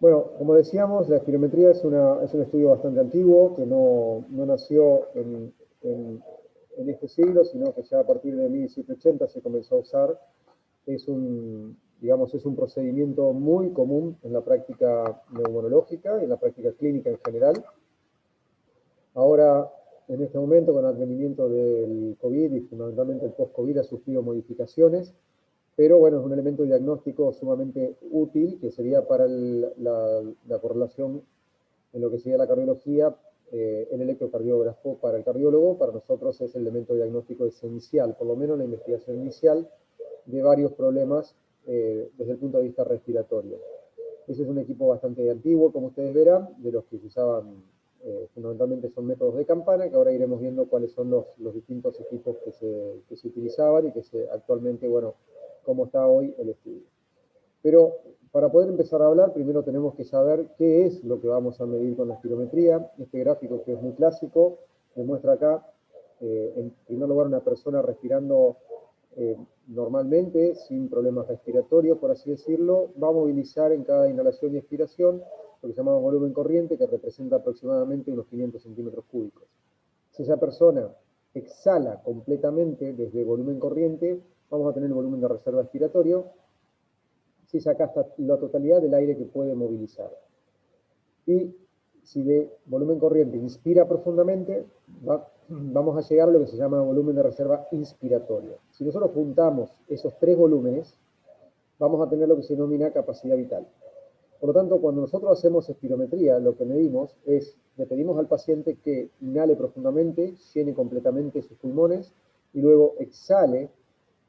Bueno, como decíamos, la espirometría es un estudio bastante antiguo que no nació en este siglo, sino que ya a partir de 1780 se comenzó a usar. Es un procedimiento muy común en la práctica neumonológica y en la práctica clínica en general. Ahora, en este momento, con el advenimiento del COVID y fundamentalmente el post-COVID, ha sufrido modificaciones, pero bueno, es un elemento diagnóstico sumamente útil que sería para la correlación en lo que sería la cardiología. El electrocardiógrafo para el cardiólogo, para nosotros es el elemento diagnóstico esencial, por lo menos en la investigación inicial, de varios problemas desde el punto de vista respiratorio. Ese es un equipo bastante antiguo, como ustedes verán, de los que se usaban fundamentalmente son métodos de campana, que ahora iremos viendo cuáles son los distintos equipos que se utilizaban y actualmente, bueno, cómo está hoy el estudio. Pero para poder empezar a hablar, primero tenemos que saber qué es lo que vamos a medir con la espirometría. Este gráfico, que es muy clásico, demuestra acá, en primer lugar, una persona respirando normalmente, sin problemas respiratorios, por así decirlo. Va a movilizar en cada inhalación y expiración lo que llamamos volumen corriente, que representa aproximadamente unos 500 centímetros cúbicos. Si esa persona exhala completamente desde volumen corriente, vamos a tener el volumen de reserva expiratorio, si saca hasta la totalidad del aire que puede movilizar. Y si de volumen corriente inspira profundamente, vamos a llegar a lo que se llama volumen de reserva inspiratorio. Si nosotros juntamos esos tres volúmenes, vamos a tener lo que se denomina capacidad vital. Por lo tanto, cuando nosotros hacemos espirometría, lo que medimos es, le pedimos al paciente que inhale profundamente, llene completamente sus pulmones y luego exhale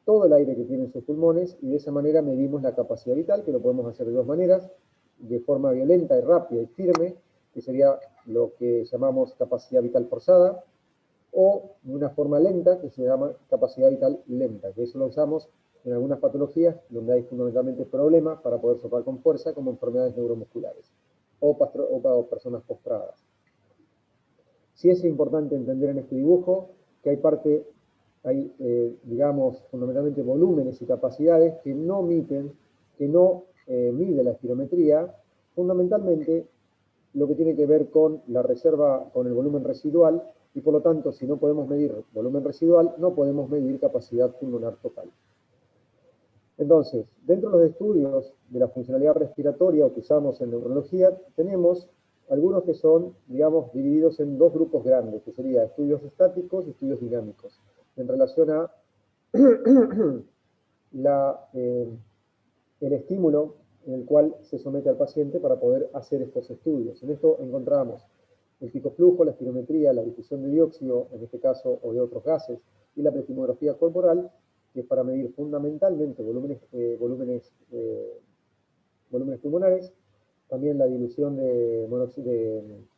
todo el aire que tiene en sus pulmones, y de esa manera medimos la capacidad vital, que lo podemos hacer de dos maneras: de forma violenta y rápida y firme, que sería lo que llamamos capacidad vital forzada, o de una forma lenta, que se llama capacidad vital lenta, que eso lo usamos en algunas patologías donde hay fundamentalmente problemas para poder soplar con fuerza, como enfermedades neuromusculares o personas postradas. Sí es importante entender en este dibujo que digamos, fundamentalmente volúmenes y capacidades que no mide la espirometría, fundamentalmente lo que tiene que ver con la reserva, con el volumen residual, y por lo tanto, si no podemos medir volumen residual, no podemos medir capacidad pulmonar total. Entonces, dentro de los estudios de la funcionalidad respiratoria que usamos en neurología, tenemos algunos que son, digamos, divididos en dos grupos grandes, que serían estudios estáticos y estudios dinámicos, en relación a el estímulo en el cual se somete al paciente para poder hacer estos estudios. En esto encontramos el picoflujo, la espirometría, la difusión de dióxido, en este caso, o de otros gases, y la plethysmografía corporal, que es para medir fundamentalmente volúmenes pulmonares, también la dilución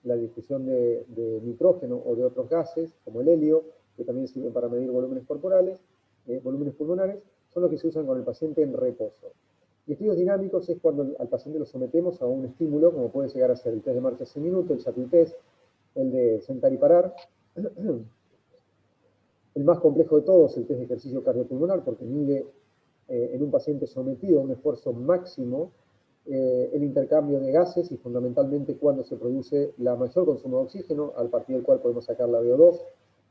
la difusión de nitrógeno o de otros gases, como el helio, que también sirven para medir volúmenes corporales, volúmenes pulmonares, son los que se usan con el paciente en reposo. Y estudios dinámicos es cuando al paciente lo sometemos a un estímulo, como puede llegar a ser el test de marcha sin minuto, el shuttle test, el de sentar y parar. El más complejo de todos, el test de ejercicio cardiopulmonar, porque mide en un paciente sometido a un esfuerzo máximo el intercambio de gases y fundamentalmente cuando se produce la mayor consumo de oxígeno, a partir del cual podemos sacar la VO2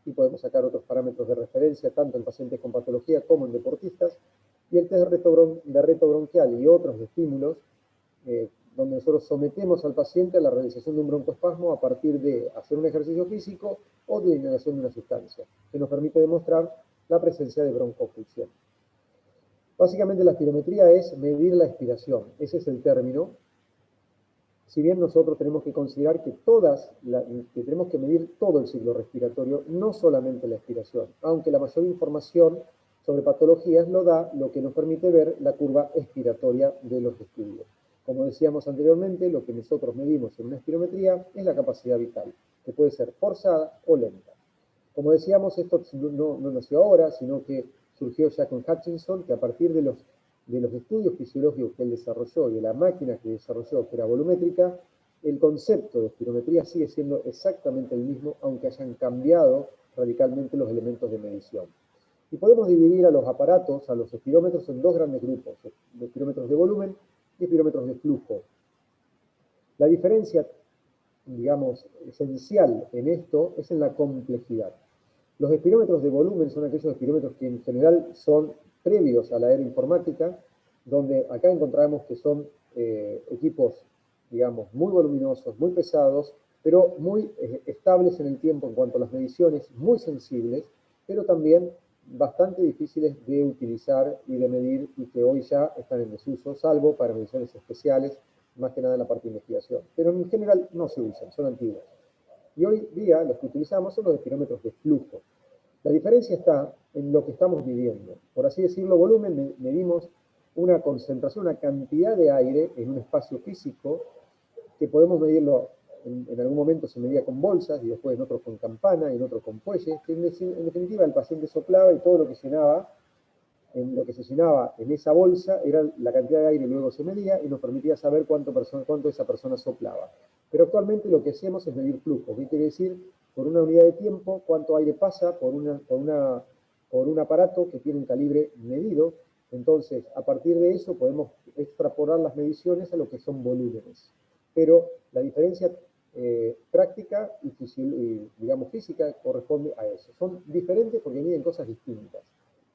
y podemos sacar otros parámetros de referencia, tanto en pacientes con patología como en deportistas. Y el test de reto bronquial y otros estímulos, donde nosotros sometemos al paciente a la realización de un broncoespasmo a partir de hacer un ejercicio físico o de inhalación de una sustancia, que nos permite demostrar la presencia de broncoobstrucción. Básicamente la espirometría es medir la expiración, ese es el término. Si bien nosotros tenemos que considerar que tenemos que medir todo el ciclo respiratorio, no solamente la expiración, aunque la mayor información sobre patologías lo da, lo que nos permite ver la curva expiratoria de los estudios. Como decíamos anteriormente, lo que nosotros medimos en una espirometría es la capacidad vital, que puede ser forzada o lenta. Como decíamos, esto no nació ahora, sino que surgió ya con Hutchinson, que a partir de los estudios fisiológicos que él desarrolló y de la máquina que desarrolló, que era volumétrica, el concepto de espirometría sigue siendo exactamente el mismo, aunque hayan cambiado radicalmente los elementos de medición. Y podemos dividir a los aparatos, a los espirómetros, en dos grandes grupos: espirómetros de volumen y espirómetros de flujo. La diferencia, digamos, esencial en esto es en la complejidad. Los espirómetros de volumen son aquellos espirómetros que en general son previos a la era informática, donde acá encontramos que son equipos, digamos, muy voluminosos, muy pesados, pero muy estables en el tiempo en cuanto a las mediciones, muy sensibles, pero también bastante difíciles de utilizar y de medir y que hoy ya están en desuso, salvo para mediciones especiales, más que nada en la parte de investigación. Pero en general no se usan, son antiguos. Y hoy día los que utilizamos son los espirómetros de flujo. La diferencia está en lo que estamos midiendo. Por así decirlo, volumen, medimos una concentración, una cantidad de aire en un espacio físico que podemos medirlo, en algún momento se medía con bolsas y después en otro con campana y en otro con fuelles, que en definitiva el paciente soplaba y todo lo que llenaba, en lo que se llenaba en esa bolsa era la cantidad de aire, luego se medía y nos permitía saber cuánto esa persona soplaba. Pero actualmente lo que hacemos es medir flujo, ¿qué quiere decir? Por una unidad de tiempo, cuánto aire pasa por un aparato que tiene un calibre medido. Entonces, a partir de eso podemos extrapolar las mediciones a lo que son volúmenes. Pero la diferencia práctica y, digamos, física corresponde a eso. Son diferentes porque miden cosas distintas,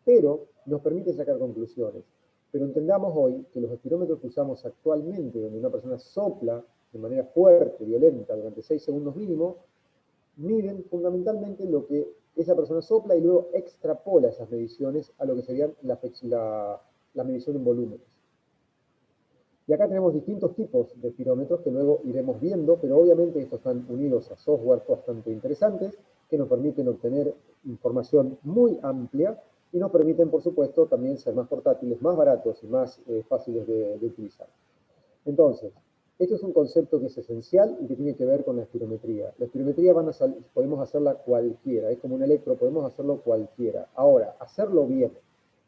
pero nos permite sacar conclusiones. Pero entendamos hoy que los espirómetros que usamos actualmente, donde una persona sopla de manera fuerte, violenta, durante 6 segundos mínimo, miden fundamentalmente lo que esa persona sopla y luego extrapola esas mediciones a lo que serían la medición en volúmenes. Y acá tenemos distintos tipos de espirómetros que luego iremos viendo, pero obviamente estos están unidos a software bastante interesantes que nos permiten obtener información muy amplia y nos permiten, por supuesto, también ser más portátiles, más baratos y más fáciles de utilizar. Entonces, esto es un concepto que es esencial y que tiene que ver con la espirometría. La espirometría podemos hacerla cualquiera, es como un electro, podemos hacerlo cualquiera. Ahora, hacerlo bien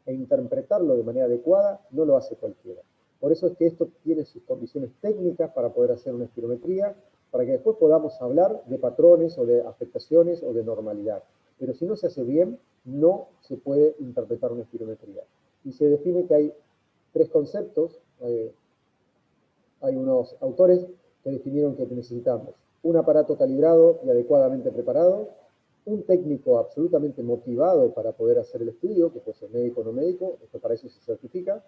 e interpretarlo de manera adecuada no lo hace cualquiera. Por eso es que esto tiene sus condiciones técnicas para poder hacer una espirometría, para que después podamos hablar de patrones o de afectaciones o de normalidad. Pero si no se hace bien, no se puede interpretar una espirometría. Y se define que hay 3 conceptos. Hay unos autores que definieron que necesitamos un aparato calibrado y adecuadamente preparado, un técnico absolutamente motivado para poder hacer el estudio, que puede ser médico o no médico, esto para eso se certifica,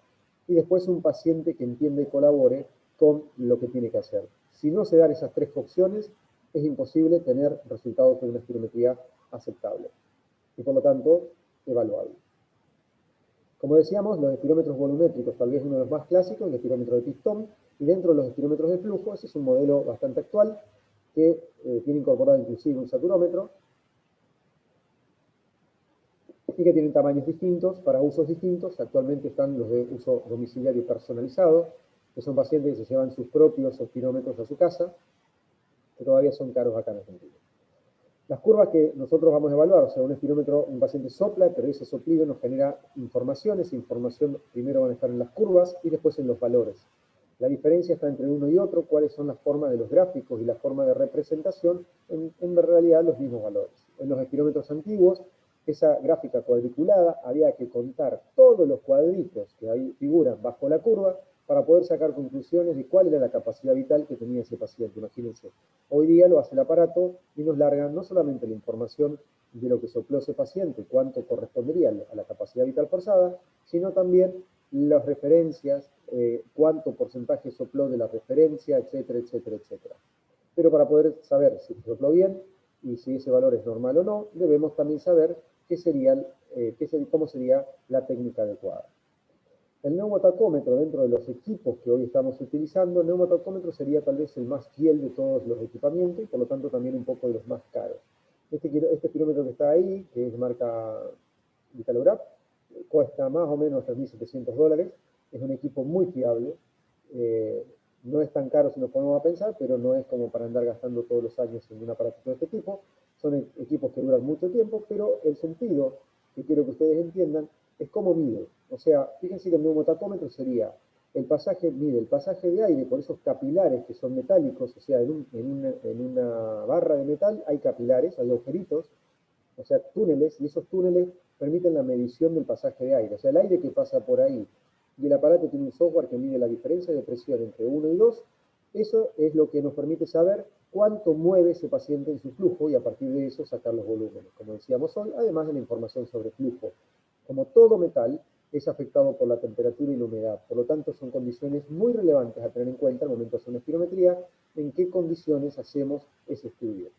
y después un paciente que entiende y colabore con lo que tiene que hacer. Si no se dan esas 3 opciones, es imposible tener resultados de una espirometría aceptable y por lo tanto evaluable. Como decíamos, los espirómetros volumétricos, tal vez uno de los más clásicos, el espirómetro de pistón, y dentro de los espirómetros de flujo, ese es un modelo bastante actual que tiene incorporado inclusive un saturómetro y que tienen tamaños distintos para usos distintos. Actualmente están los de uso domiciliario personalizado, que son pacientes que se llevan sus propios espirómetros a su casa, que todavía son caros acá en Argentina. Las curvas que nosotros vamos a evaluar, o sea, un espirómetro, un paciente sopla, pero ese soplido nos genera información. Esa información primero van a estar en las curvas y después en los valores. La diferencia está entre uno y otro, cuáles son las formas de los gráficos y la forma de representación, en realidad los mismos valores. En los espirómetros antiguos, esa gráfica cuadriculada, había que contar todos los cuadritos que ahí figuran bajo la curva para poder sacar conclusiones de cuál era la capacidad vital que tenía ese paciente. Imagínense, hoy día lo hace el aparato y nos largan no solamente la información de lo que sopló ese paciente, cuánto correspondería a la capacidad vital forzada, sino también las referencias, cuánto porcentaje sopló de la referencia, etcétera, etcétera, etcétera. Pero para poder saber si sopló bien y si ese valor es normal o no, debemos también saber cómo sería la técnica adecuada. El neumotacómetro, dentro de los equipos que hoy estamos utilizando, el neumotacómetro sería tal vez el más fiel de todos los equipamientos y por lo tanto también un poco de los más caros. Este espirómetro que está ahí, que es marca Vitalograph, cuesta más o menos $3.700. Es un equipo muy fiable. No es tan caro si nos ponemos a pensar, pero no es como para andar gastando todos los años en un aparato de este tipo. Son equipos que duran mucho tiempo, pero el sentido que quiero que ustedes entiendan es cómo mide. O sea, fíjense que el neumotacómetro sería mide el pasaje de aire por esos capilares que son metálicos, o sea, en una barra de metal hay capilares, hay agujeritos, o sea, túneles, y esos túneles permiten la medición del pasaje de aire. O sea, el aire que pasa por ahí, y el aparato tiene un software que mide la diferencia de presión entre 1 y 2, Eso es lo que nos permite saber cuánto mueve ese paciente en su flujo y a partir de eso sacar los volúmenes, como decíamos hoy, además de la información sobre flujo. Como todo metal, es afectado por la temperatura y la humedad. Por lo tanto, son condiciones muy relevantes a tener en cuenta al momento de hacer una espirometría, en qué condiciones hacemos ese estudio.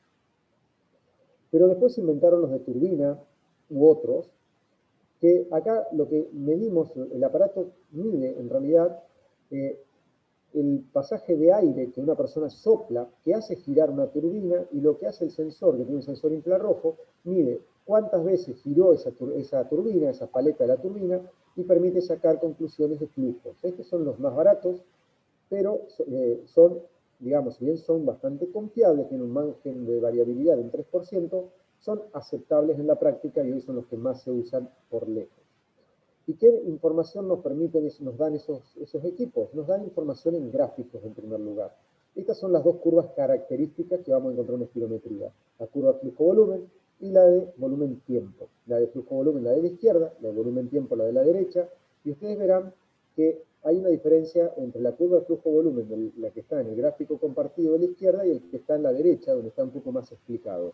Pero después se inventaron los de turbina u otros, que acá lo que medimos, el aparato mide en realidad el pasaje de aire que una persona sopla, que hace girar una turbina, y lo que hace el sensor, que tiene un sensor infrarrojo, mide cuántas veces giró esa turbina, esa paleta de la turbina, y permite sacar conclusiones de flujos. Estos son los más baratos, pero son, digamos, si bien son bastante confiables, tienen un margen de variabilidad del 3%, son aceptables en la práctica y hoy son los que más se usan por lejos. ¿Y qué información nos permiten, nos dan esos equipos? Nos dan información en gráficos en primer lugar. Estas son las dos curvas características que vamos a encontrar en espirometría. La curva flujo-volumen y la de volumen-tiempo. La de flujo-volumen, la de la izquierda, la de volumen-tiempo, la de la derecha. Y ustedes verán que hay una diferencia entre la curva de flujo-volumen, la que está en el gráfico compartido de la izquierda, y el que está en la derecha, donde está un poco más explicado.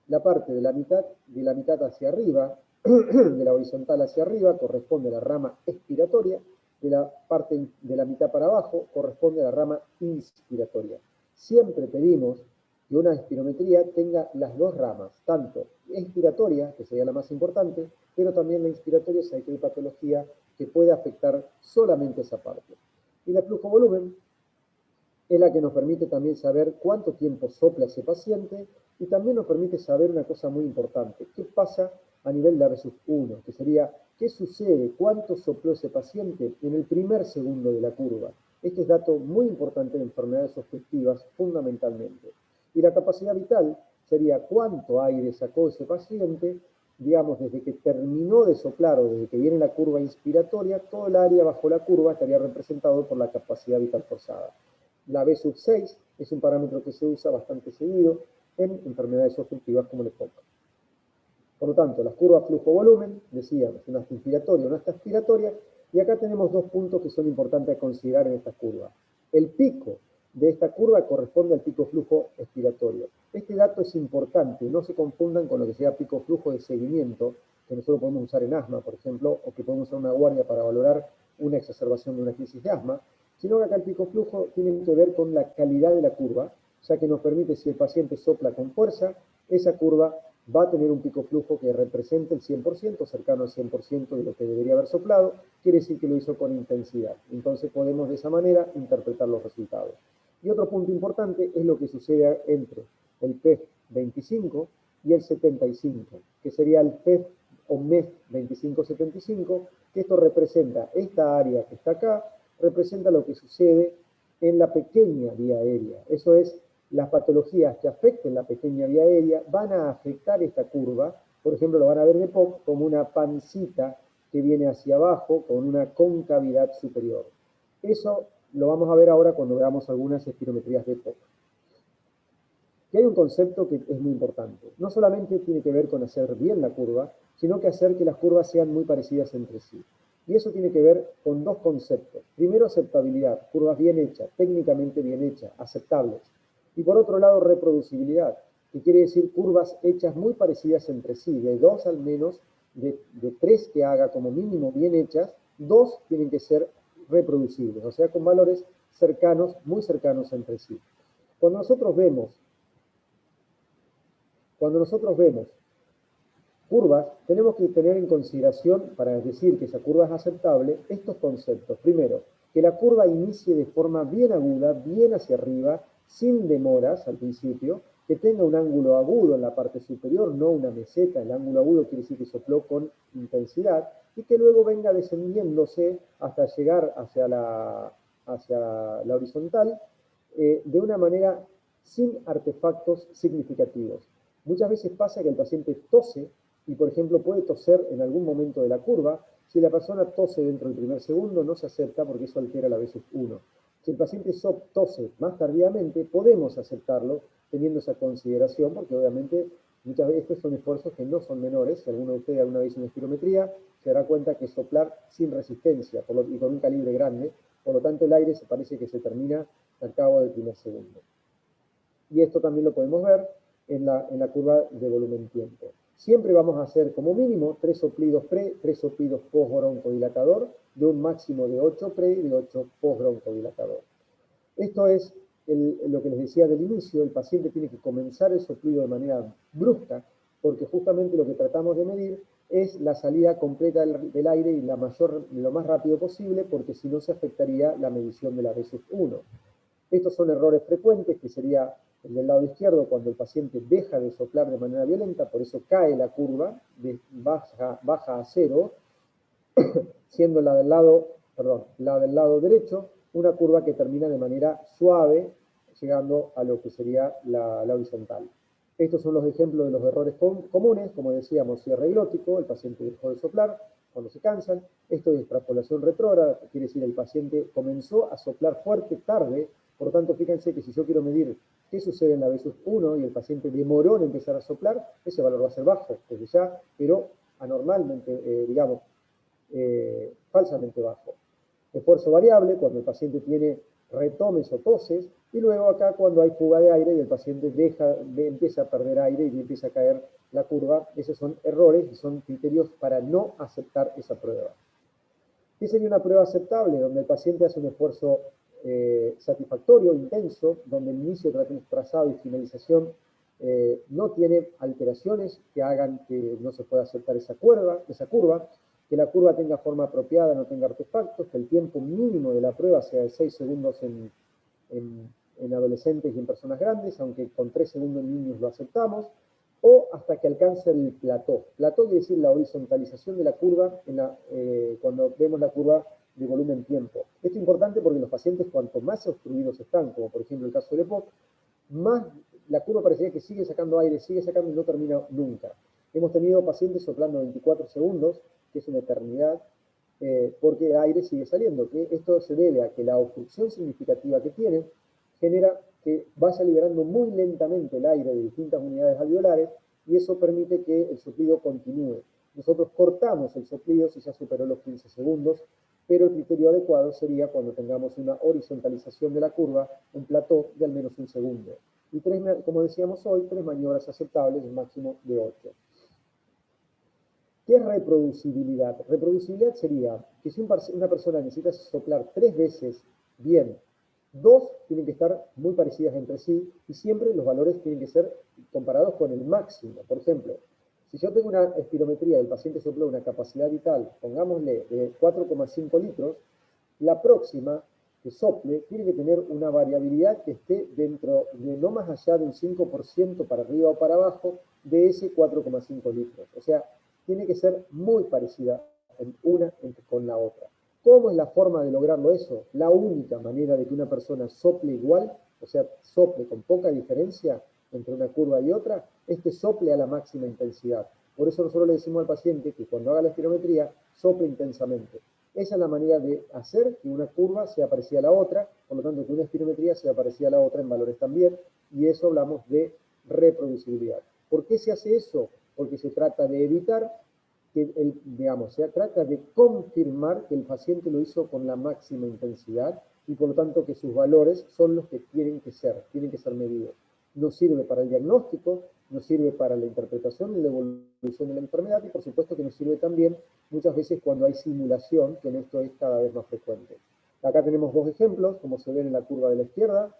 La parte de la mitad hacia arriba, de la horizontal hacia arriba, corresponde a la rama expiratoria, de la parte de la mitad para abajo corresponde a la rama inspiratoria. Siempre pedimos que una espirometría tenga las dos ramas, tanto expiratoria, que sería la más importante, pero también la inspiratoria si hay que hay patología que puede afectar solamente esa parte. Y la flujo-volumen es la que nos permite también saber cuánto tiempo sopla ese paciente y también nos permite saber una cosa muy importante, qué pasa a nivel de R1, que sería qué sucede, cuánto sopló ese paciente en el primer segundo de la curva. Este es dato muy importante en enfermedades obstructivas fundamentalmente. Y la capacidad vital sería cuánto aire sacó ese paciente, digamos, desde que terminó de soplar o desde que viene la curva inspiratoria, todo el área bajo la curva estaría representado por la capacidad vital forzada. La B6 es un parámetro que se usa bastante seguido en enfermedades obstructivas como el EPOC. Por lo tanto, las curvas flujo-volumen, decíamos, una está inspiratoria, una está expiratoria, y acá tenemos dos puntos que son importantes a considerar en esta curva. El pico de esta curva corresponde al pico flujo expiratorio. Este dato es importante, no se confundan con lo que sea pico flujo de seguimiento, que nosotros podemos usar en asma, por ejemplo, o que podemos usar una guardia para valorar una exacerbación de una crisis de asma, sino que acá el pico flujo tiene que ver con la calidad de la curva, ya que nos permite, si el paciente sopla con fuerza, esa curva va a tener un pico flujo que represente el 100%, cercano al 100% de lo que debería haber soplado, quiere decir que lo hizo con intensidad. Entonces podemos de esa manera interpretar los resultados. Y otro punto importante es lo que sucede entre el PEF 25 y el 75, que sería el PEF o MEF 25-75, que esto representa esta área que está acá, representa lo que sucede en la pequeña vía aérea. Eso es, las patologías que afecten la pequeña vía aérea van a afectar esta curva. Por ejemplo, lo van a ver en EPOC como una pancita que viene hacia abajo con una concavidad superior. Eso lo vamos a ver ahora cuando veamos algunas espirometrías de EPOC. Que hay un concepto que es muy importante. No solamente tiene que ver con hacer bien la curva, sino que hacer que las curvas sean muy parecidas entre sí. Y eso tiene que ver con dos conceptos. Primero, aceptabilidad, curvas bien hechas, técnicamente bien hechas, aceptables. Y por otro lado, reproducibilidad, que quiere decir curvas hechas muy parecidas entre sí, de dos al menos, de tres que haga como mínimo bien hechas, dos tienen que ser reproducibles, o sea, con valores cercanos, muy cercanos entre sí. Cuando nosotros vemos curvas, tenemos que tener en consideración, para decir que esa curva es aceptable, estos conceptos. Primero, que la curva inicie de forma bien aguda, bien hacia arriba, sin demoras al principio, que tenga un ángulo agudo en la parte superior, no una meseta. El ángulo agudo quiere decir que sopló con intensidad, y que luego venga descendiéndose hasta llegar hacia la horizontal, de una manera sin artefactos significativos. Muchas veces pasa que el paciente tose y, por ejemplo, puede toser en algún momento de la curva. Si la persona tose dentro del primer segundo, no se acepta porque eso altera la B1. Si el paciente tose más tardíamente, podemos aceptarlo teniendo esa consideración, porque obviamente muchas veces estos son esfuerzos que no son menores. Si alguno de ustedes alguna vez hizo una espirometría, se dará cuenta que soplar sin resistencia y con un calibre grande, por lo tanto el aire se parece que se termina al cabo del primer segundo. Y esto también lo podemos ver en la curva de volumen-tiempo. Siempre vamos a hacer como mínimo 3 soplidos pre, 3 soplidos post-broncodilatador, de un máximo de 8 pre y de 8 post-broncodilatador. Esto es lo que les decía del inicio, el paciente tiene que comenzar el soplido de manera brusca, porque justamente lo que tratamos de medir es la salida completa del aire y lo más rápido posible, porque si no se afectaría la medición de la V1. Estos son errores frecuentes, que sería el del lado izquierdo, cuando el paciente deja de soplar de manera violenta, por eso cae la curva, baja a cero, siendo la del lado derecho una curva que termina de manera suave, llegando a lo que sería la horizontal. Estos son los ejemplos de los errores comunes, como decíamos, cierre glótico, el paciente dejó de soplar cuando se cansan. Esto es extrapolación retrógrada, quiere decir el paciente comenzó a soplar fuerte tarde, por lo tanto fíjense que si yo quiero medir qué sucede en la V1 y el paciente demoró en empezar a soplar, ese valor va a ser bajo desde ya, pero anormalmente, falsamente bajo. Esfuerzo variable, cuando el paciente tiene retomes o toses, y luego acá cuando hay fuga de aire y el paciente empieza a perder aire y empieza a caer la curva. Esos son errores y son criterios para no aceptar esa prueba. ¿Qué sería una prueba aceptable? Donde el paciente hace un esfuerzo satisfactorio, intenso, donde el inicio, trazado y finalización no tiene alteraciones que hagan que no se pueda aceptar esa curva, que la curva tenga forma apropiada, no tenga artefactos, que el tiempo mínimo de la prueba sea de 6 segundos en adolescentes y en personas grandes, aunque con 3 segundos en niños lo aceptamos, o hasta que alcance el plató. Plató quiere decir la horizontalización de la curva cuando vemos la curva de volumen-tiempo. Esto es importante porque los pacientes, cuanto más obstruidos están, como por ejemplo el caso de EPOC, más la curva parecería que sigue sacando aire, sigue sacando y no termina nunca. Hemos tenido pacientes soplando 24 segundos, que es una eternidad, porque el aire sigue saliendo. Que esto se debe a que la obstrucción significativa que tiene genera que vaya liberando muy lentamente el aire de distintas unidades alveolares y eso permite que el soplido continúe. Nosotros cortamos el soplido si ya superó los 15 segundos, pero el criterio adecuado sería cuando tengamos una horizontalización de la curva, un plató de al menos 1 segundo. Y como decíamos hoy, 3 maniobras aceptables, un máximo de 8. ¿Qué es reproducibilidad? Reproducibilidad sería que si una persona necesita soplar 3 veces bien, 2 tienen que estar muy parecidas entre sí y siempre los valores tienen que ser comparados con el máximo. Por ejemplo, si yo tengo una espirometría y el paciente sopló una capacidad vital, pongámosle de 4,5 litros, la próxima que sople tiene que tener una variabilidad que esté dentro de no más allá de un 5% para arriba o para abajo de ese 4,5 litros. O sea, tiene que ser muy parecida una con la otra. ¿Cómo es la forma de lograrlo eso? La única manera de que una persona sople igual, o sea, sople con poca diferencia entre una curva y otra, es que sople a la máxima intensidad. Por eso nosotros le decimos al paciente que cuando haga la espirometría, sople intensamente. Esa es la manera de hacer que una curva sea parecida a la otra, por lo tanto que una espirometría sea parecida a la otra en valores también, y eso hablamos de reproducibilidad. ¿Por qué se hace eso? Porque se trata de evitar que, se trata de confirmar que el paciente lo hizo con la máxima intensidad y por lo tanto que sus valores son los que tienen que ser medidos. No sirve para el diagnóstico, no sirve para la interpretación y la evolución de la enfermedad y por supuesto que nos sirve también muchas veces cuando hay simulación, que en esto es cada vez más frecuente. Acá tenemos 2 ejemplos, como se ven en la curva de la izquierda,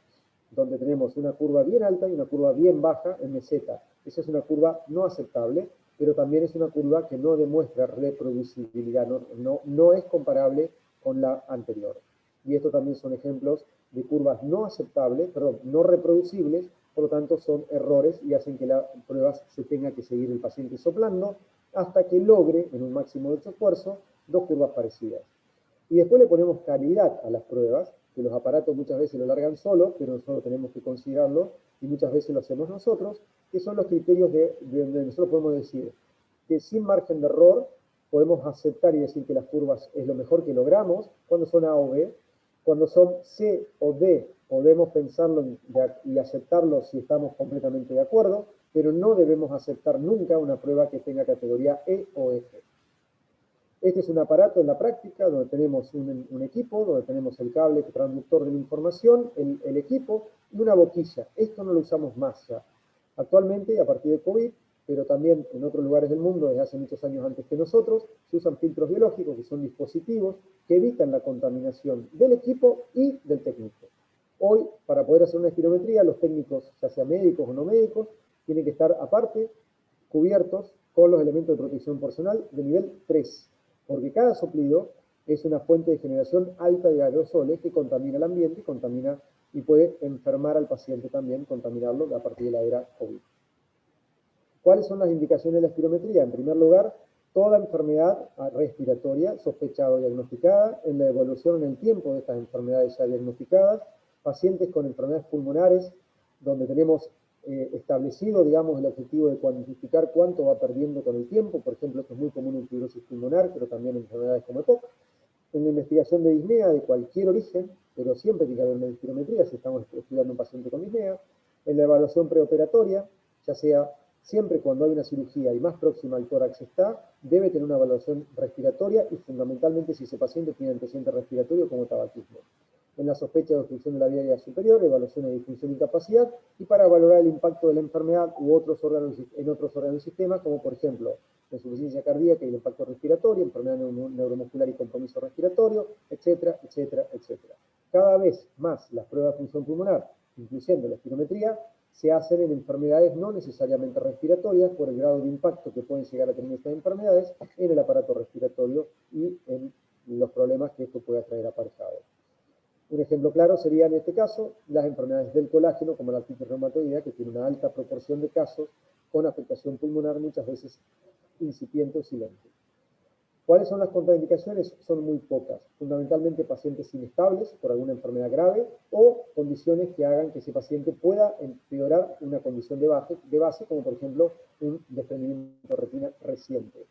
donde tenemos una curva bien alta y una curva bien baja en meseta. Esa es una curva no aceptable, pero también es una curva que no demuestra reproducibilidad, no es comparable con la anterior. Y estos también son ejemplos de curvas no aceptables, no reproducibles, por lo tanto son errores y hacen que las pruebas se tenga que seguir el paciente soplando hasta que logre, en un máximo de esfuerzo, 2 curvas parecidas. Y después le ponemos calidad a las pruebas, que los aparatos muchas veces lo largan solo, pero nosotros tenemos que considerarlo, y muchas veces lo hacemos nosotros, que son los criterios de donde nosotros podemos decir que sin margen de error podemos aceptar y decir que las curvas es lo mejor que logramos, cuando son A o B, cuando son C o D podemos pensarlo y aceptarlo si estamos completamente de acuerdo, pero no debemos aceptar nunca una prueba que tenga categoría E o F. Este es un aparato en la práctica donde tenemos un equipo, donde tenemos el cable transductor de la información, el equipo y una boquilla. Esto no lo usamos más ya. Actualmente, a partir de COVID, pero también en otros lugares del mundo, desde hace muchos años antes que nosotros, se usan filtros biológicos, que son dispositivos que evitan la contaminación del equipo y del técnico. Hoy, para poder hacer una espirometría, los técnicos, ya sea médicos o no médicos, tienen que estar aparte, cubiertos con los elementos de protección personal de nivel 3, porque cada soplido es una fuente de generación alta de aerosoles que contamina el ambiente y puede enfermar al paciente también, contaminarlo a partir de la era COVID. ¿Cuáles son las indicaciones de la espirometría? En primer lugar, toda enfermedad respiratoria sospechada o diagnosticada, en la evolución en el tiempo de estas enfermedades ya diagnosticadas, pacientes con enfermedades pulmonares, donde tenemos establecido, digamos, el objetivo de cuantificar cuánto va perdiendo con el tiempo. Por ejemplo, esto es muy común en fibrosis pulmonar, pero también en enfermedades como EPOC. En la investigación de disnea de cualquier origen, pero siempre tiene que haber una espirometría si estamos estudiando un paciente con disnea. En la evaluación preoperatoria, ya sea siempre cuando hay una cirugía y más próxima al tórax está, debe tener una evaluación respiratoria y fundamentalmente si ese paciente tiene antecedente respiratorio como tabaquismo. En la sospecha de obstrucción de la vía aérea superior, evaluación de disfunción e incapacidad, y para valorar el impacto de la enfermedad en otros órganos del sistema, como por ejemplo la insuficiencia cardíaca y el impacto respiratorio, enfermedad neuromuscular y compromiso respiratorio, etcétera, etcétera, etcétera. Cada vez más las pruebas de función pulmonar, incluyendo la espirometría, se hacen en enfermedades no necesariamente respiratorias por el grado de impacto que pueden llegar a tener estas enfermedades en el aparato respiratorio y en los problemas que esto puede traer aparejado. Un ejemplo claro sería en este caso las enfermedades del colágeno, como la artritis reumatoidea, que tiene una alta proporción de casos con afectación pulmonar, muchas veces incipiente o silente. ¿Cuáles son las contraindicaciones? Son muy pocas, fundamentalmente pacientes inestables por alguna enfermedad grave o condiciones que hagan que ese paciente pueda empeorar una condición de base, como por ejemplo un desprendimiento de retina reciente.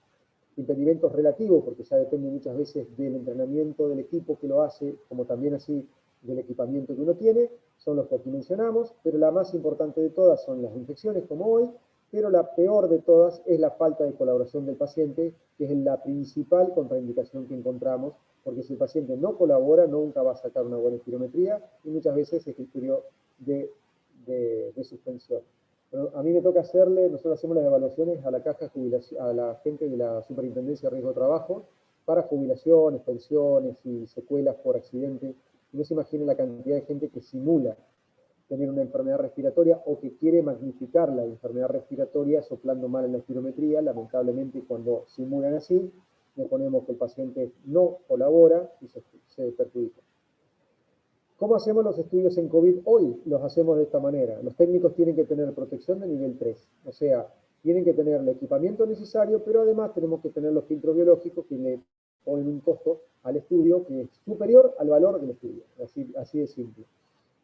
Impedimentos relativos, porque ya depende muchas veces del entrenamiento del equipo que lo hace, como también así del equipamiento que uno tiene, son los que aquí mencionamos, pero la más importante de todas son las infecciones, como hoy, pero la peor de todas es la falta de colaboración del paciente, que es la principal contraindicación que encontramos, porque si el paciente no colabora, nunca va a sacar una buena espirometría y muchas veces es criterio de suspensión. Bueno, a mí me toca nosotros hacemos las evaluaciones a la caja de jubilación, a la gente de la Superintendencia de Riesgo de Trabajo, para jubilaciones, pensiones y secuelas por accidente. Y no se imaginen la cantidad de gente que simula tener una enfermedad respiratoria o que quiere magnificar la enfermedad respiratoria soplando mal en la espirometría. Lamentablemente, cuando simulan así, le ponemos que el paciente no colabora y se perjudica. ¿Cómo hacemos los estudios en COVID hoy? Los hacemos de esta manera. Los técnicos tienen que tener protección de nivel 3, o sea, tienen que tener el equipamiento necesario, pero además tenemos que tener los filtros biológicos que le ponen un costo al estudio que es superior al valor del estudio, así de simple.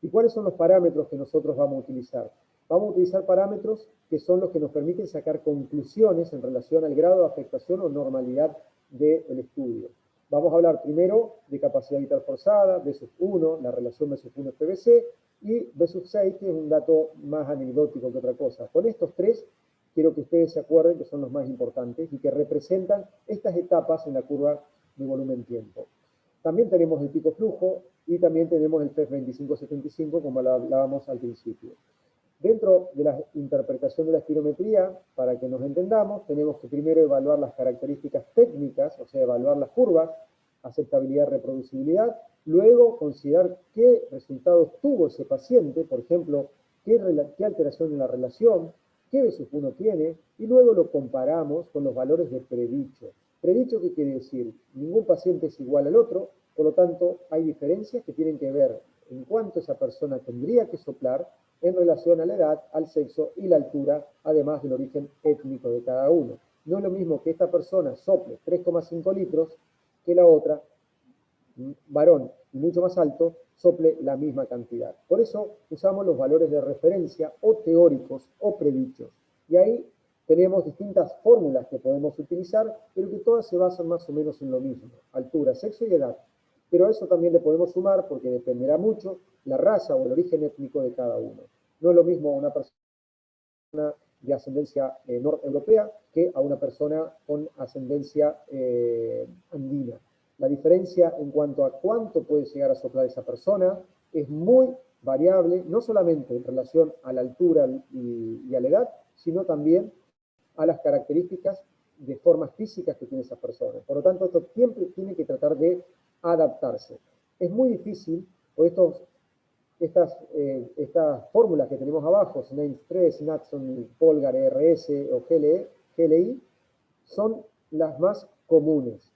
¿Y cuáles son los parámetros que nosotros vamos a utilizar? Vamos a utilizar parámetros que son los que nos permiten sacar conclusiones en relación al grado de afectación o normalidad del estudio. Vamos a hablar primero de capacidad vital forzada, B-1, la relación B-1 PVC, y B-6, que es un dato más anecdótico que otra cosa. Con estos tres, quiero que ustedes se acuerden que son los más importantes y que representan estas etapas en la curva de volumen-tiempo. También tenemos el pico flujo y también tenemos el PEF 2575, como lo hablábamos al principio. Dentro de la interpretación de la espirometría, para que nos entendamos, tenemos que primero evaluar las características técnicas, o sea, evaluar las curvas, aceptabilidad, reproducibilidad, luego considerar qué resultados tuvo ese paciente, por ejemplo, qué alteración en la relación, qué B-1 tiene, y luego lo comparamos con los valores de predicho. ¿Predicho qué quiere decir? Ningún paciente es igual al otro, por lo tanto, hay diferencias que tienen que ver en cuánto esa persona tendría que soplar en relación a la edad, al sexo y la altura, además del origen étnico de cada uno. No es lo mismo que esta persona sople 3,5 litros que la otra, varón y mucho más alto, sople la misma cantidad. Por eso usamos los valores de referencia o teóricos o predichos. Y ahí tenemos distintas fórmulas que podemos utilizar, pero que todas se basan más o menos en lo mismo: altura, sexo y edad. Pero a eso también le podemos sumar, porque dependerá mucho la raza o el origen étnico de cada uno. No es lo mismo una persona de ascendencia europea que a una persona con ascendencia andina. La diferencia en cuanto a cuánto puede llegar a soplar esa persona es muy variable, no solamente en relación a la altura y a la edad, sino también a las características de formas físicas que tiene esa persona. Por lo tanto, esto siempre tiene que tratar de adaptarse. Es muy difícil, por estas fórmulas que tenemos abajo, SNAMES3, SNATSON, POLGAR, ERS o GLI, son las más comunes.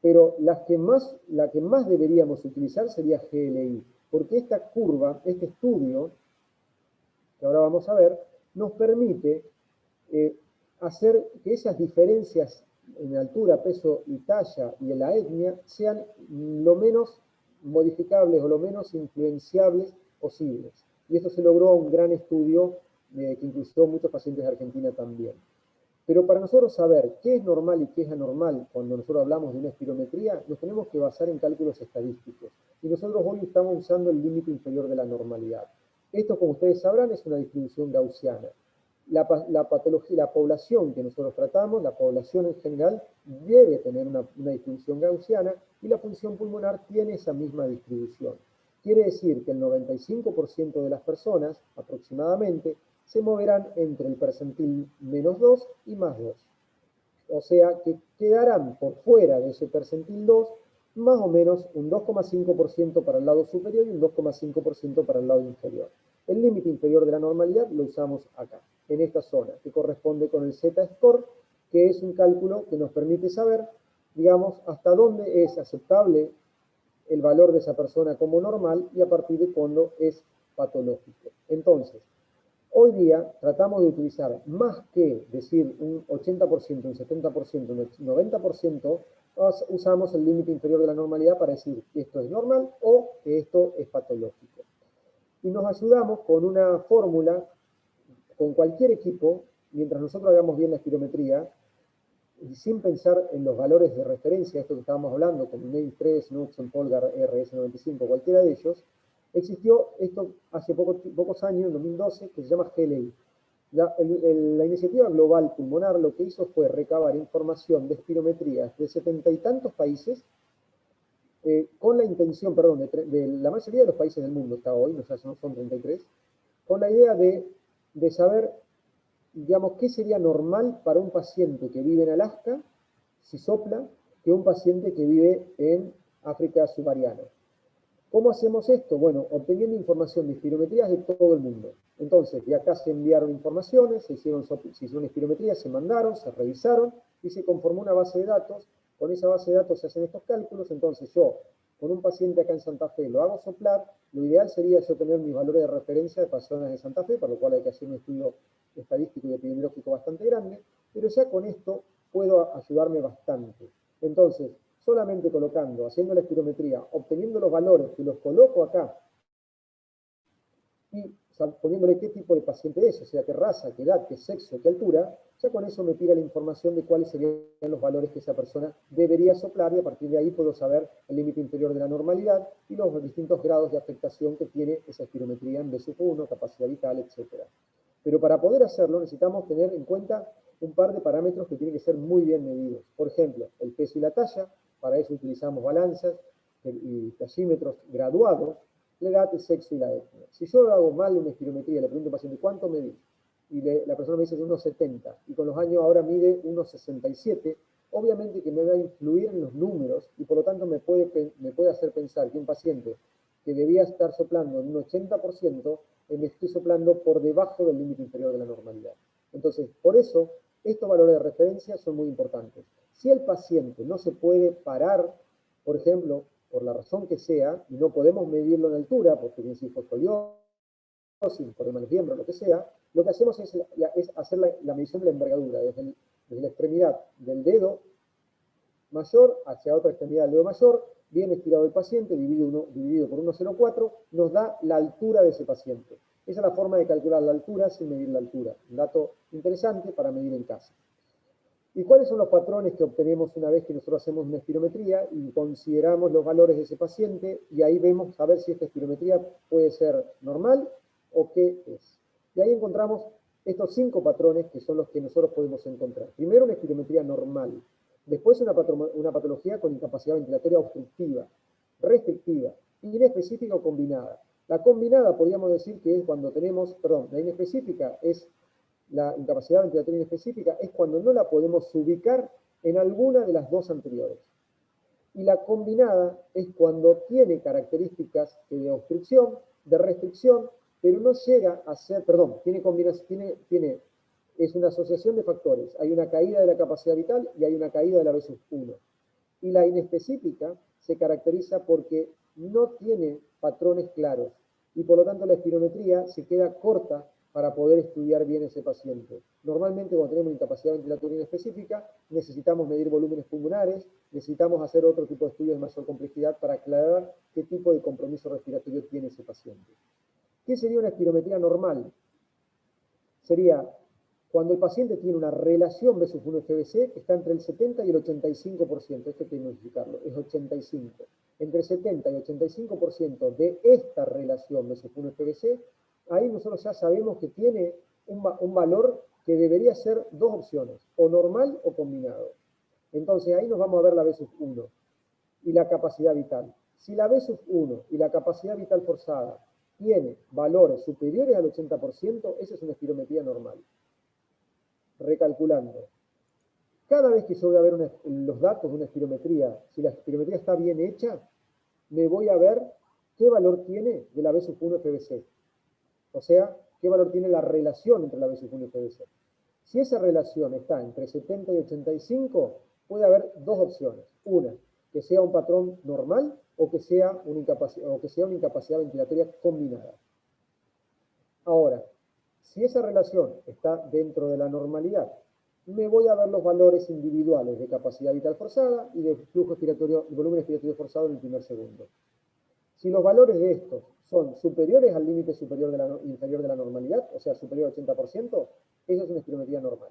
Pero la que más deberíamos utilizar sería GLI, porque esta curva, este estudio, que ahora vamos a ver, nos permite hacer que esas diferencias en altura, peso y talla y en la etnia sean lo menos modificables o lo menos influenciables posibles. Y esto se logró en un gran estudio que incluyó muchos pacientes de Argentina también. Pero para nosotros saber qué es normal y qué es anormal cuando nosotros hablamos de una espirometría, nos tenemos que basar en cálculos estadísticos. Y nosotros hoy estamos usando el límite inferior de la normalidad. Esto, como ustedes sabrán, es una distribución gaussiana. La patología, la población que nosotros tratamos, la población en general, debe tener una distribución gaussiana y la función pulmonar tiene esa misma distribución. Quiere decir que el 95% de las personas, aproximadamente, se moverán entre el percentil -2 y +2. O sea que quedarán por fuera de ese percentil 2 más o menos un 2,5% para el lado superior y un 2,5% para el lado inferior. El límite inferior de la normalidad lo usamos acá, en esta zona, que corresponde con el Z-score, que es un cálculo que nos permite saber, digamos, hasta dónde es aceptable el valor de esa persona como normal y a partir de cuándo es patológico. Entonces, hoy día tratamos de utilizar más que decir un 80%, un 70%, un 90%, usamos el límite inferior de la normalidad para decir que esto es normal o que esto es patológico. Y nos ayudamos con una fórmula, con cualquier equipo, mientras nosotros hagamos bien la espirometría, y sin pensar en los valores de referencia, esto que estábamos hablando, como SNAMES3, Knudsen, POLGAR, RS95, cualquiera de ellos, existió esto hace pocos años, en 2012, que se llama GLI. La iniciativa global pulmonar lo que hizo fue recabar información de espirometrías de 70 y tantos países, con la intención, perdón, de la mayoría de los países del mundo está hoy, no sé, son 33, con la idea de saber, digamos, qué sería normal para un paciente que vive en Alaska, si sopla, que un paciente que vive en África subsahariana. ¿Cómo hacemos esto? Bueno, obteniendo información de espirometrías de todo el mundo. Entonces, de acá se enviaron informaciones, se hicieron espirometrías, se mandaron, se revisaron y se conformó una base de datos. Con esa base de datos se hacen estos cálculos. Entonces, yo, con un paciente acá en Santa Fe, lo hago soplar. Lo ideal sería yo tener mis valores de referencia de personas de Santa Fe, para lo cual hay que hacer un estudio estadístico y epidemiológico bastante grande, pero ya con esto puedo ayudarme bastante. Entonces, solamente colocando, haciendo la espirometría, obteniendo los valores que los coloco acá y poniéndole qué tipo de paciente es, o sea, qué raza, qué edad, qué sexo, qué altura, ya con eso me tira la información de cuáles serían los valores que esa persona debería soplar y a partir de ahí puedo saber el límite inferior de la normalidad y los distintos grados de afectación que tiene esa espirometría en B1, capacidad vital, etc. Pero para poder hacerlo necesitamos tener en cuenta un par de parámetros que tienen que ser muy bien medidos. Por ejemplo, el peso y la talla. Para eso utilizamos balanzas y tallímetros graduados, la edad, el sexo y la etnia. Si yo hago mal una espirometría, le pregunto al paciente, ¿cuánto medís? Y la persona me dice 1,70 y con los años ahora mide 1,67, obviamente que me va a influir en los números y por lo tanto me puede hacer pensar que un paciente que debía estar soplando en un 80%, me estoy soplando por debajo del límite inferior de la normalidad. Entonces, por eso, estos valores de referencia son muy importantes. Si el paciente no se puede parar, por ejemplo, por la razón que sea, y no podemos medirlo en altura, porque tiene escoliosis, problema en los miembros, lo que sea, lo que hacemos es hacer la medición de la envergadura, desde la extremidad del dedo mayor hacia otra extremidad del dedo mayor, bien estirado el paciente, dividido por 1,04, nos da la altura de ese paciente. Esa es la forma de calcular la altura sin medir la altura. Un dato interesante para medir en casa. ¿Y cuáles son los patrones que obtenemos una vez que nosotros hacemos una espirometría y consideramos los valores de ese paciente y ahí vemos a ver si esta espirometría puede ser normal o qué es? Y ahí encontramos estos 5 patrones que son los que nosotros podemos encontrar. Primero, una espirometría normal. Después, una patología con incapacidad ventilatoria obstructiva, restrictiva, inespecífica o combinada. La combinada podríamos decir que es cuando tenemos, perdón, la inespecífica es la incapacidad ventilatoria inespecífica, es cuando no la podemos ubicar en alguna de las dos anteriores. Y la combinada es cuando tiene características de obstrucción, de restricción, pero no llega a ser, perdón, es una asociación de factores. Hay una caída de la capacidad vital y hay una caída de la B1. Y la inespecífica se caracteriza porque no tiene patrones claros y por lo tanto la espirometría se queda corta para poder estudiar bien ese paciente. Normalmente cuando tenemos incapacidad ventilatoria inespecífica necesitamos medir volúmenes pulmonares, necesitamos hacer otro tipo de estudios de mayor complejidad para aclarar qué tipo de compromiso respiratorio tiene ese paciente. ¿Qué sería una espirometría normal? Sería cuando el paciente tiene una relación B1-FBC que está entre el 70 y el 85%, esto hay que modificarlo, es 85. Entre 70 y 85% de esta relación B1-FBC, ahí nosotros ya sabemos que tiene un valor que debería ser dos opciones, o normal o combinado. Entonces ahí nos vamos a ver la B1 y la capacidad vital. Si la B1 y la capacidad vital forzada tiene valores superiores al 80%, esa es una espirometría normal. Recalculando. Cada vez que yo voy a ver los datos de una espirometría, si la espirometría está bien hecha, me voy a ver qué valor tiene de la B1-FBC. O sea, qué valor tiene la relación entre la B1 y FBC. Si esa relación está entre 70 y 85, puede haber dos opciones. Una, que sea un patrón normal o que sea una incapacidad ventilatoria combinada. Ahora, si esa relación está dentro de la normalidad, me voy a ver los valores individuales de capacidad vital forzada y de flujo expiratorio, volumen expiratorio forzado en el primer segundo. Si los valores de estos son superiores al límite inferior de la normalidad, o sea, superior al 80%, esa es una espirometría normal.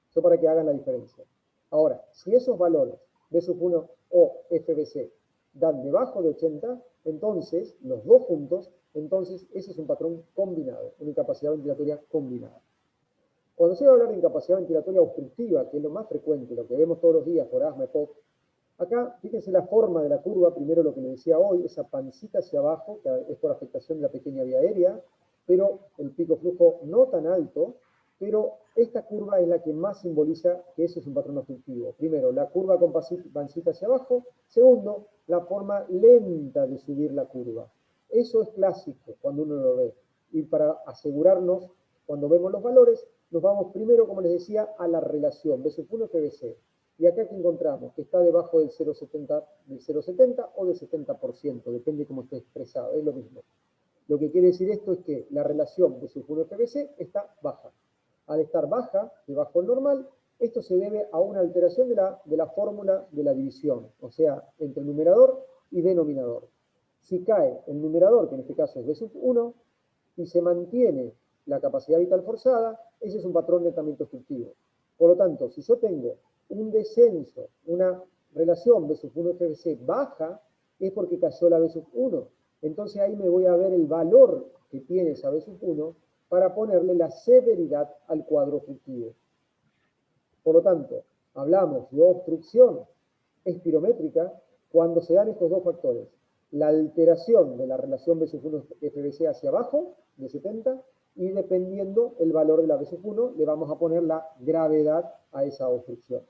Eso para que hagan la diferencia. Ahora, si esos valores B1 o FBC dan debajo de 80, entonces, los dos juntos, entonces ese es un patrón combinado, una incapacidad ventilatoria combinada. Cuando se va a hablar de incapacidad ventilatoria obstructiva, que es lo más frecuente, lo que vemos todos los días por asma, EPOC, acá, fíjense la forma de la curva, primero lo que les decía hoy, esa pancita hacia abajo, que es por afectación de la pequeña vía aérea, pero el pico flujo no tan alto, pero esta curva es la que más simboliza que ese es un patrón obstructivo. Primero, la curva con pancita hacia abajo. Segundo, la forma lenta de subir la curva. Eso es clásico cuando uno lo ve. Y para asegurarnos, cuando vemos los valores, nos vamos primero, como les decía, a la relación B1-FBC. Y acá que encontramos que está debajo del 0,70 o del 70%, depende cómo esté expresado, es lo mismo. Lo que quiere decir esto es que la relación B1-FBC está baja. Al estar baja, debajo del normal, esto se debe a una alteración de la fórmula de la división, o sea, entre numerador y denominador. Si cae el numerador, que en este caso es B1, y se mantiene la capacidad vital forzada, ese es un patrón netamente obstructivo. Por lo tanto, si yo tengo un descenso, una relación B1-FBC baja, es porque cayó la B1. Entonces ahí me voy a ver el valor que tiene esa B1 para ponerle la severidad al cuadro obstructivo. Por lo tanto, hablamos de obstrucción espirométrica cuando se dan estos dos factores. La alteración de la relación B1-FBC hacia abajo, de 70, y dependiendo el valor de la B1, le vamos a poner la gravedad a esa obstrucción.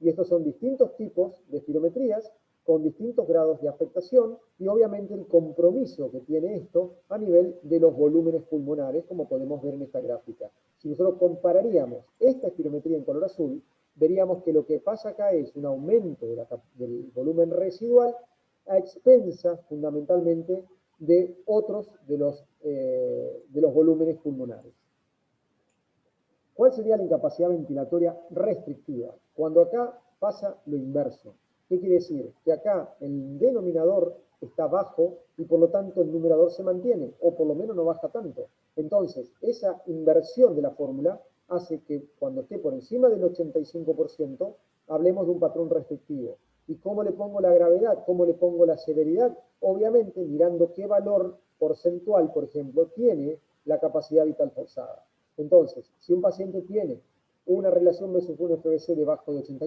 Y estos son distintos tipos de espirometrías con distintos grados de afectación y obviamente el compromiso que tiene esto a nivel de los volúmenes pulmonares, como podemos ver en esta gráfica. Si nosotros compararíamos esta espirometría en color azul, veríamos que lo que pasa acá es un aumento del volumen residual a expensas fundamentalmente de otros de los volúmenes pulmonares. ¿Cuál sería la incapacidad ventilatoria restrictiva? Cuando acá pasa lo inverso. ¿Qué quiere decir? Que acá el denominador está bajo y por lo tanto el numerador se mantiene, o por lo menos no baja tanto. Entonces, esa inversión de la fórmula hace que cuando esté por encima del 85%, hablemos de un patrón restrictivo. ¿Y cómo le pongo la gravedad? ¿Cómo le pongo la severidad? Obviamente mirando qué valor porcentual, por ejemplo, tiene la capacidad vital forzada. Entonces, si un paciente tiene una relación B/1 FBC debajo de 80,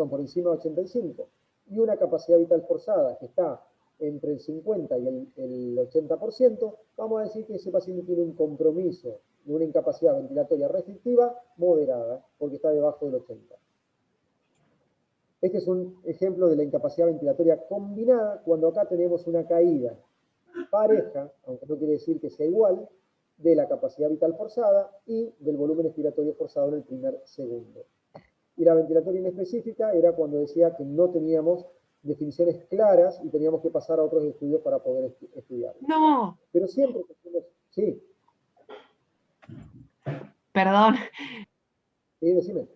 por encima de 85 y una capacidad vital forzada que está entre el 50 y el 80%, vamos a decir que ese paciente tiene un compromiso de una incapacidad ventilatoria restrictiva moderada, porque está debajo del 80. Este es un ejemplo de la incapacidad ventilatoria combinada, cuando acá tenemos una caída pareja, aunque no quiere decir que sea igual, de la capacidad vital forzada y del volumen expiratorio forzado en el primer segundo. Y la ventilatoria inespecífica era cuando decía que no teníamos definiciones claras y teníamos que pasar a otros estudios para poder estudiarlo. No. Pero siempre que tenemos... Sí. Perdón. Sí, decime.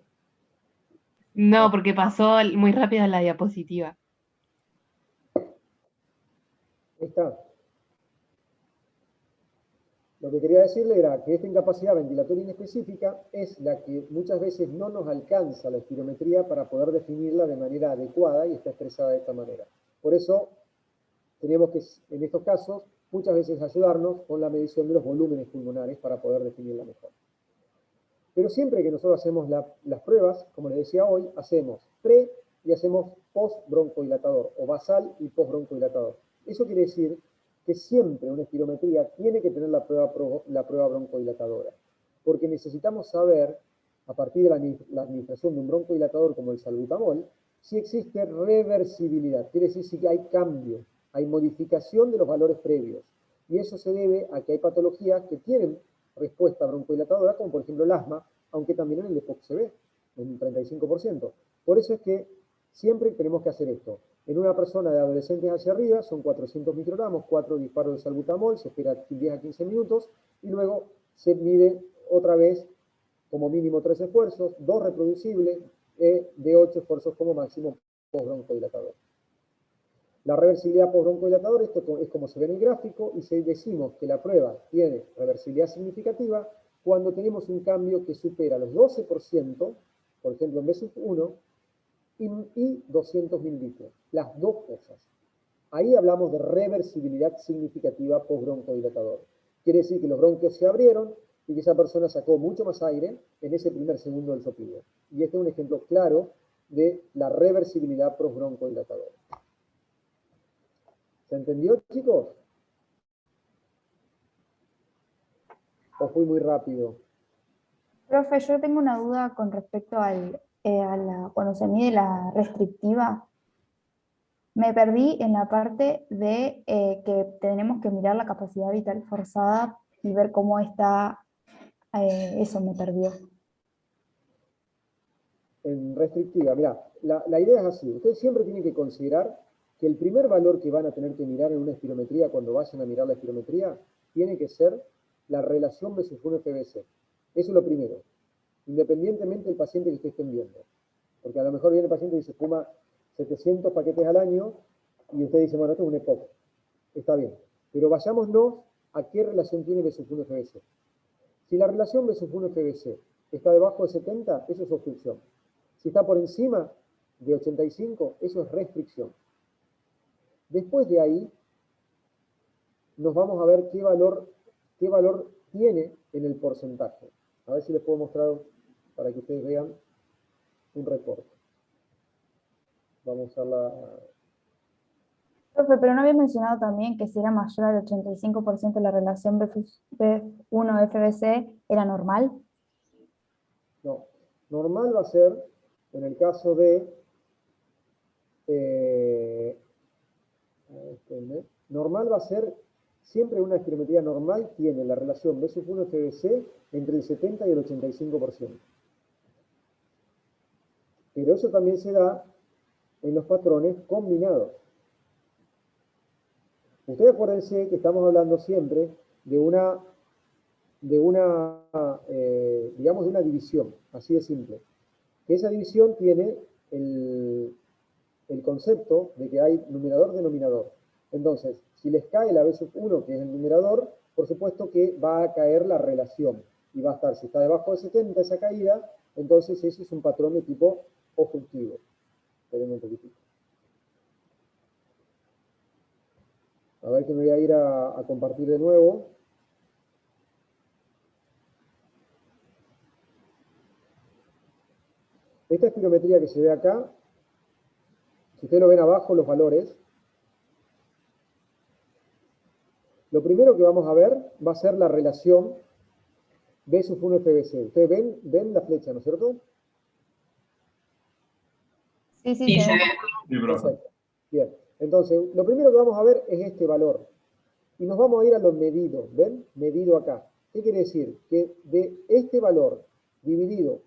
No, porque pasó muy rápido la diapositiva. Ahí está. Lo que quería decirle era que esta incapacidad ventilatoria inespecífica es la que muchas veces no nos alcanza la espirometría para poder definirla de manera adecuada y está expresada de esta manera. Por eso tenemos que, en estos casos, muchas veces ayudarnos con la medición de los volúmenes pulmonares para poder definirla mejor. Pero siempre que nosotros hacemos las pruebas, como les decía hoy, hacemos pre y hacemos post broncodilatador, o basal y post broncodilatador. Eso quiere decir que siempre una espirometría tiene que tener la prueba broncodilatadora, porque necesitamos saber, a partir de la administración de un broncodilatador como el salbutamol, si existe reversibilidad, quiere decir si hay cambio, hay modificación de los valores previos. Y eso se debe a que hay patologías que tienen respuesta broncodilatadora, como por ejemplo el asma, aunque también en el EPOC se ve, en un 35%. Por eso es que siempre tenemos que hacer esto. En una persona de adolescentes hacia arriba son 400 microgramos, 4 disparos de salbutamol, se espera 10 a 15 minutos, y luego se mide otra vez como mínimo 3 esfuerzos, 2 reproducibles, de 8 esfuerzos como máximo post-broncodilatador. La reversibilidad post-broncodilatador, esto es como se ve en el gráfico, y decimos que la prueba tiene reversibilidad significativa cuando tenemos un cambio que supera los 12%, por ejemplo en B/1, y 200 mililitros, las dos cosas. Ahí hablamos de reversibilidad significativa post-broncodilatador. Quiere decir que los bronquios se abrieron y que esa persona sacó mucho más aire en ese primer segundo del soplido. Y este es un ejemplo claro de la reversibilidad post-broncodilatador. ¿Se entendió, chicos? ¿O fui muy rápido? Profe, yo tengo una duda con respecto cuando se mide la restrictiva. Me perdí en la parte de que tenemos que mirar la capacidad vital forzada y ver cómo está, eso me perdió. En restrictiva, mirá, la idea es así. Ustedes siempre tienen que considerar que el primer valor que van a tener que mirar en una espirometría, cuando vayan a mirar la espirometría, tiene que ser la relación B/1 FBC. Eso es lo primero, independientemente del paciente que estén viendo. Porque a lo mejor viene el paciente y se fuma 700 paquetes al año y usted dice, bueno, esto es un EPOC. Está bien, pero vayámonos a qué relación tiene B/1 FBC. Si la relación B/1 FBC está debajo de 70, eso es obstrucción. Si está por encima de 85, eso es restricción. Después de ahí, nos vamos a ver qué valor tiene en el porcentaje. A ver si les puedo mostrar para que ustedes vean un reporte. Vamos a la... Profe, pero no había mencionado también que si era mayor al 85% la relación B/1 FBC era normal. No, normal va a ser, en el caso de... normal va a ser, siempre una espirometría normal tiene la relación B/1 FBC entre el 70 y el 85%. Pero eso también se da en los patrones combinados. Ustedes acuérdense que estamos hablando siempre de digamos, de una división, así de simple. Que esa división tiene el concepto de que hay numerador-denominador. Entonces, si les cae la B/1, que es el numerador, por supuesto que va a caer la relación. Y va a estar, si está debajo de 70 esa caída, entonces eso es un patrón de tipo obstructivo. Esperen un poquitito. A ver que me voy a ir a compartir de nuevo. Esta espirometría que se ve acá, si ustedes lo ven abajo, los valores, lo primero que vamos a ver va a ser la relación B sub 1 FBC. Ustedes ven la flecha, ¿no es cierto? Sí, sí, Sí, se se ve. ve. Sí, profe. Perfecto. Bien. Entonces, lo primero que vamos a ver es este valor. Y nos vamos a ir a lo medido. ¿Ven? Medido acá. ¿Qué quiere decir? Que de este valor dividido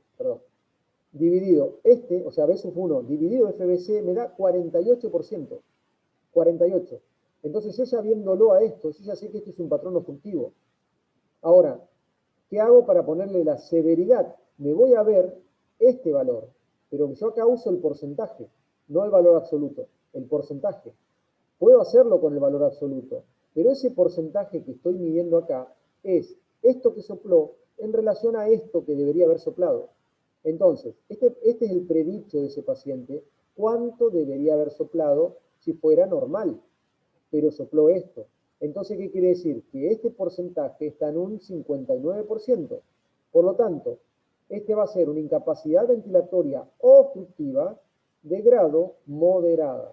este, o sea, B sub 1 dividido FBC me da 48%. 48. Entonces, yo ya viéndolo a esto, yo ya sé que este es un patrón obstructivo. Ahora, ¿qué hago para ponerle la severidad? Me voy a ver este valor, pero yo acá uso el porcentaje, no el valor absoluto, el porcentaje. Puedo hacerlo con el valor absoluto, pero ese porcentaje que estoy midiendo acá es esto que sopló en relación a esto que debería haber soplado. Entonces, este es el predicho de ese paciente, cuánto debería haber soplado si fuera normal, pero sopló esto. Entonces, ¿qué quiere decir? Que este porcentaje está en un 59%. Por lo tanto, este va a ser una incapacidad ventilatoria obstructiva de grado moderada.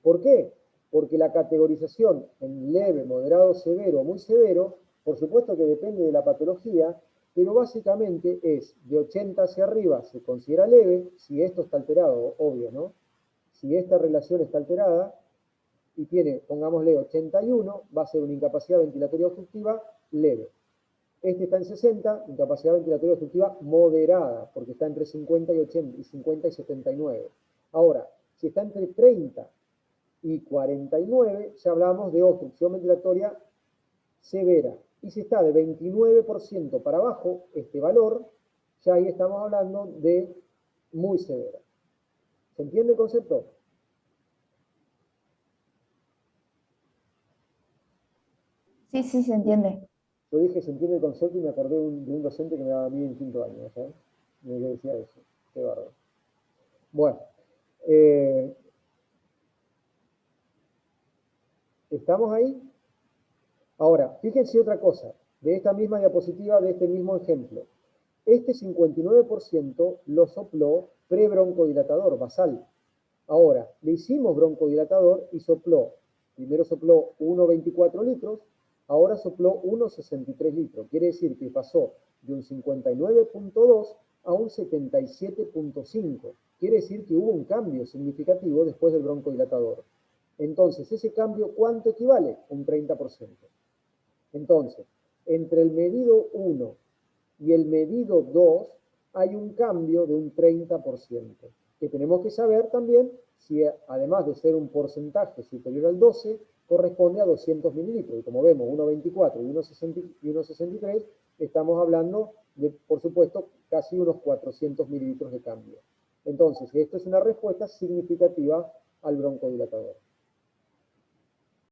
¿Por qué? Porque la categorización en leve, moderado, severo o muy severo, por supuesto que depende de la patología, pero básicamente es de 80 hacia arriba se considera leve, si esto está alterado, obvio, ¿no? Si esta relación está alterada, y tiene, pongámosle 81, va a ser una incapacidad ventilatoria obstructiva leve. Este está en 60, incapacidad ventilatoria obstructiva moderada, porque está entre 50 y 80, y 50 y 79. Ahora, si está entre 30 y 49, ya hablamos de obstrucción ventilatoria severa. Y si está de 29% para abajo, este valor, ya ahí estamos hablando de muy severa. ¿Se entiende el concepto? Sí, sí, se entiende. Yo dije, se entiende el concepto y me acordé de un docente que me daba a mí en quinto año, ¿sabes? Me decía eso. Qué bárbaro. Bueno, ¿estamos ahí? Ahora, fíjense otra cosa, de esta misma diapositiva, de este mismo ejemplo. Este 59% lo sopló prebroncodilatador, basal. Ahora, le hicimos broncodilatador y sopló. Primero sopló 1,24 litros, ahora sopló 1,63 litros. Quiere decir que pasó de un 59,2 a un 77,5. Quiere decir que hubo un cambio significativo después del broncodilatador. Entonces, ese cambio, ¿cuánto equivale? Un 30%. Entonces, entre el medido 1 y el medido 2 hay un cambio de un 30%, que tenemos que saber también si además de ser un porcentaje superior al 12, corresponde a 200 mililitros. Y como vemos, 1,24 y 1,63, estamos hablando de, por supuesto, casi unos 400 mililitros de cambio. Entonces, esto es una respuesta significativa al broncodilatador.